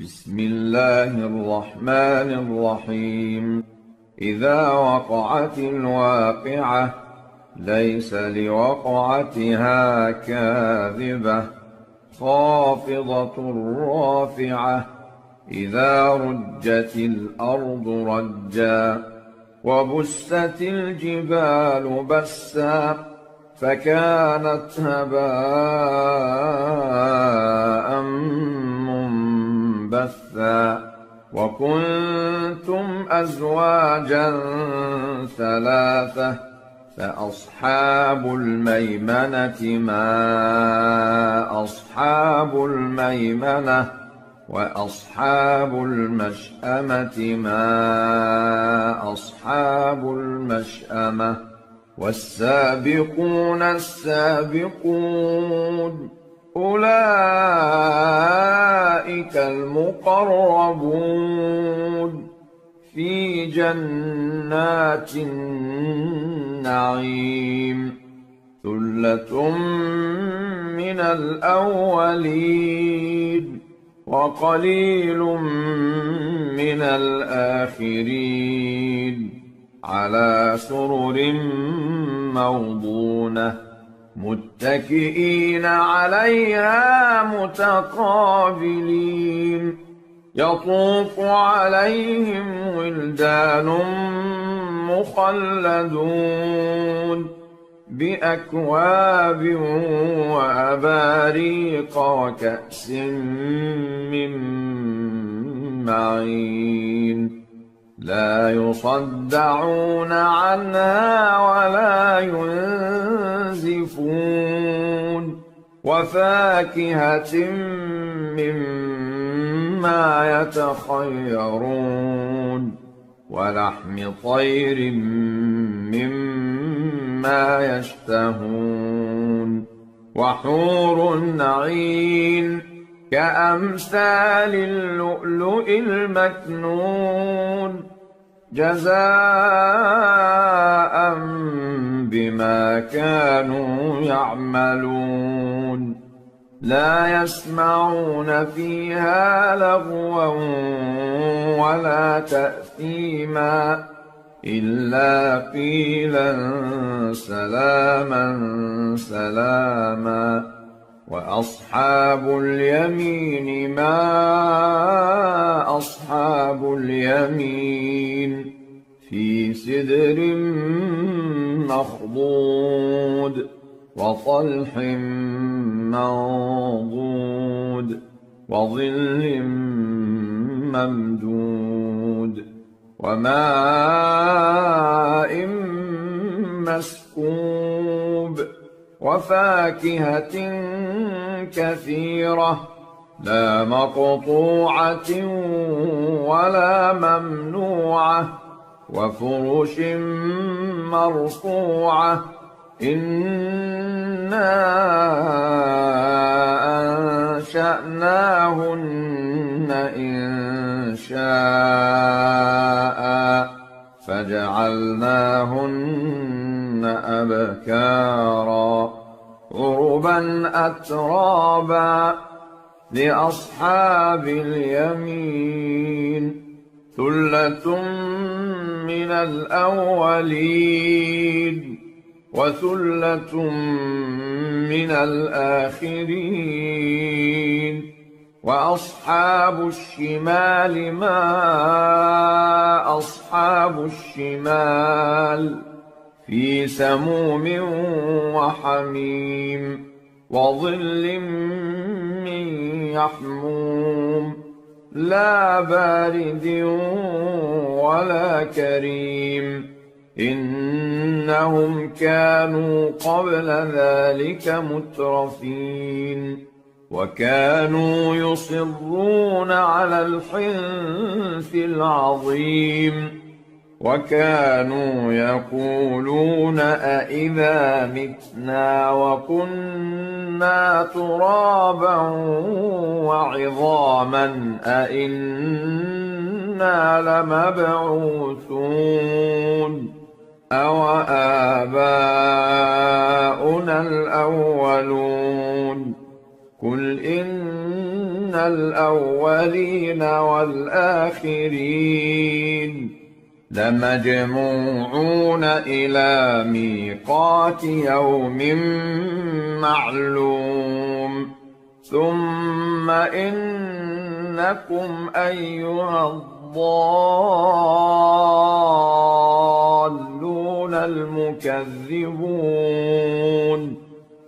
بسم الله الرحمن الرحيم. إذا وقعت الواقعة ليس لوقعتها كاذبة خافضة رافعة إذا رجت الأرض رجا وبست الجبال بسا فكانت هباء منبثا وكنتم أزواجا ثلاثة فأصحاب الميمنة ما أصحاب الميمنة وأصحاب المشأمة ما أصحاب المشأمة والسابقون السابقون أولئك المقربون في جنات النعيم ثلة من الأولين وقليل من الآخرين على سرر موضونة متكئين عليها متقابلين يطوف عليهم ولدان مخلدون بأكواب وأباريق وكأس من معين لا يصدعون عنها ولا ينزفون وفاكهة مما يتخيرون ولحم طير مما يشتهون وحور عين كأمثال اللؤلؤ المكنون جزاء بما كانوا يعملون لا يسمعون فيها لغوا ولا تأثيما إلا قيلا سلاما سلاما وأصحاب اليمين ما أصحاب اليمين في سدر مخضود وطلح منضود وظل ممدود وماء مسكوب وفاكهة كثيرة لا مقطوعة ولا ممنوعة وفرش مرفوعة إنا أنشأناهن إنشاء فجعلناهن أبكارا عربا أترابا لأصحاب اليمين ثلة من الأولين وثلة من الآخرين وأصحاب الشمال ما أصحاب الشمال في سموم وحميم وظل من يحموم لا بارد ولا كريم إنهم كانوا قبل ذلك مترفين وكانوا يصرون على الحنث العظيم وكانوا يقولون أإذا متنا وكنا ترابا وعظاما أإنا لمبعوثون أوآباؤنا الأولون قل إن الأولين والآخرين لمجموعون إلى ميقات يوم معلوم ثم إنكم أيها الضالون المكذبون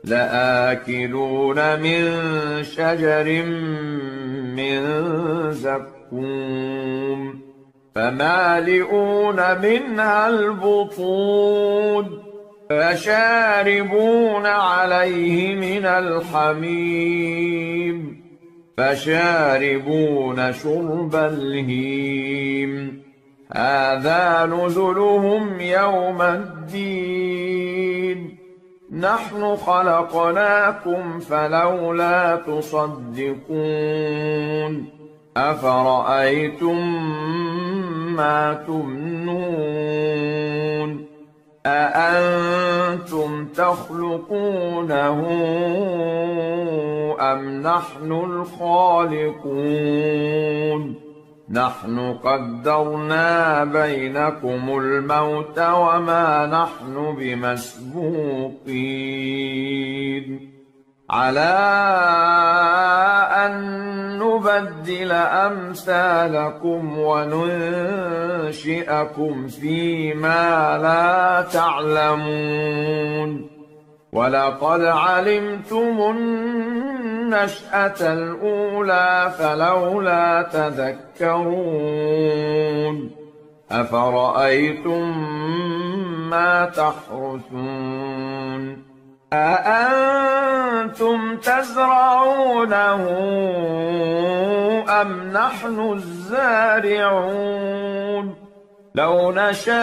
لآكلون من شجر من زقوم فمالئون منها البطون فشاربون عليه من الحميم فشاربون شرب الهيم هذا نزلهم يوم الدين نحن خلقناكم فلولا تصدقون أفرأيتم ما تمنون أأنتم تخلقونه أم نحن الخالقون نحن قدرنا بينكم الموت وما نحن بمسبوقين على أن نبدل أمثالكم وننشئكم فيما لا تعلمون ولقد علمتم النشأة الأولى فلولا تذكرون أفرأيتم ما تحرثون أأنتم تزرعونه أم نحن الزارعون لو نشاء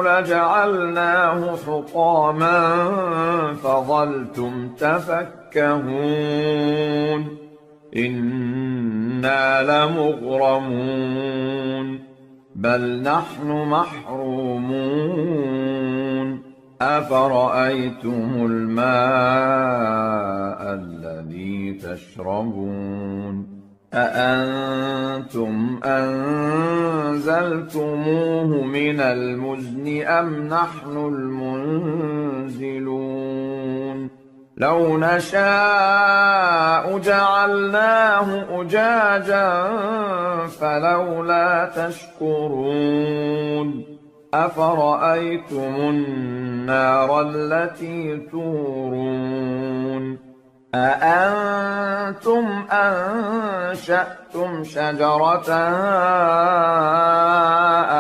لجعلناه حطاما فظلتم تفكهون إنا لمغرمون بل نحن محرومون أفرأيتم الماء الذي تشربون أأنتم أنزلتموه من المزن أم نحن المنزلون لو نشاء جعلناه أجاجا فلولا تشكرون أفرأيتم النار التي تورون أأنتم أنشأتم شجرتها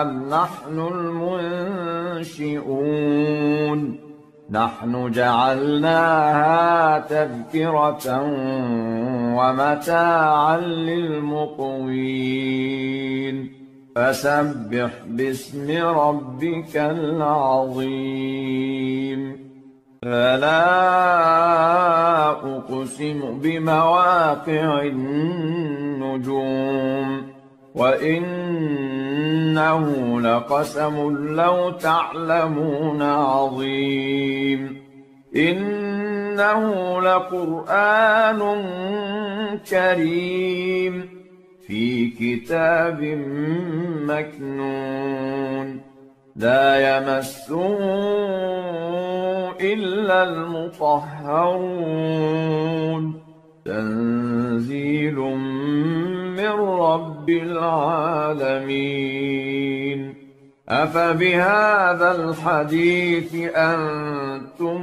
أم نحن المنشئون نحن جعلناها تذكرة ومتاعا للمقوين فسبح باسم ربك العظيم فلا أقسم بمواقع النجوم وإنه لقسم لو تعلمون عظيم إنه لقرآن كريم في كتاب مكنون لا يمسه إلا المطهرون تنزيل من رب العالمين أفبهذا الحديث أنتم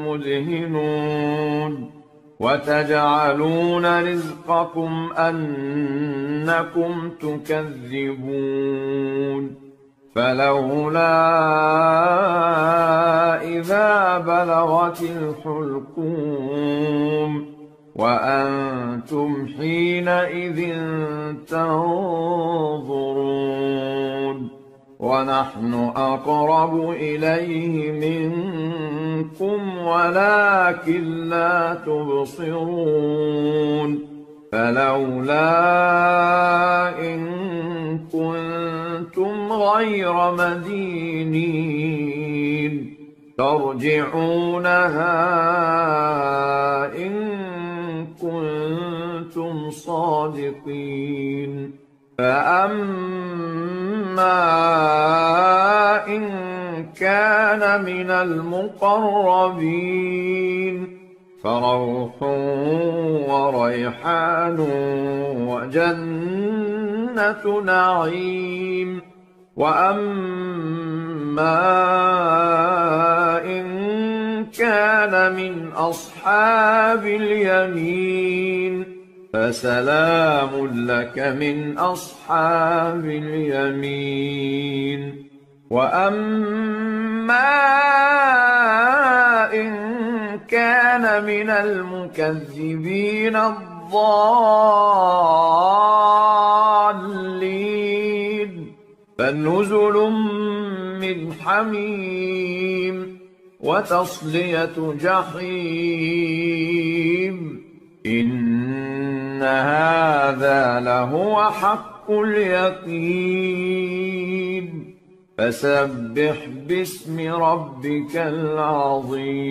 مدهنون وتجعلون رزقكم أنكم تكذبون فلولا إذا بلغت الحلقوم وأنتم حينئذ تنظرون ونحن أقرب إليه منكم ولكن لا تبصرون فلولا إن كنتم غير مدينين ترجعونها إن كنتم صادقين. فأما إن كان من المقربين فروح وريحان وجنة نعيم. وأما إن كان من أصحاب اليمين فسلام لك من أصحاب اليمين. وأما إن كان من المكذبين الضالين فنزل من حميم وتصلية جحيم. إن هذا لهو حق اليقين. فسبح باسم ربك العظيم.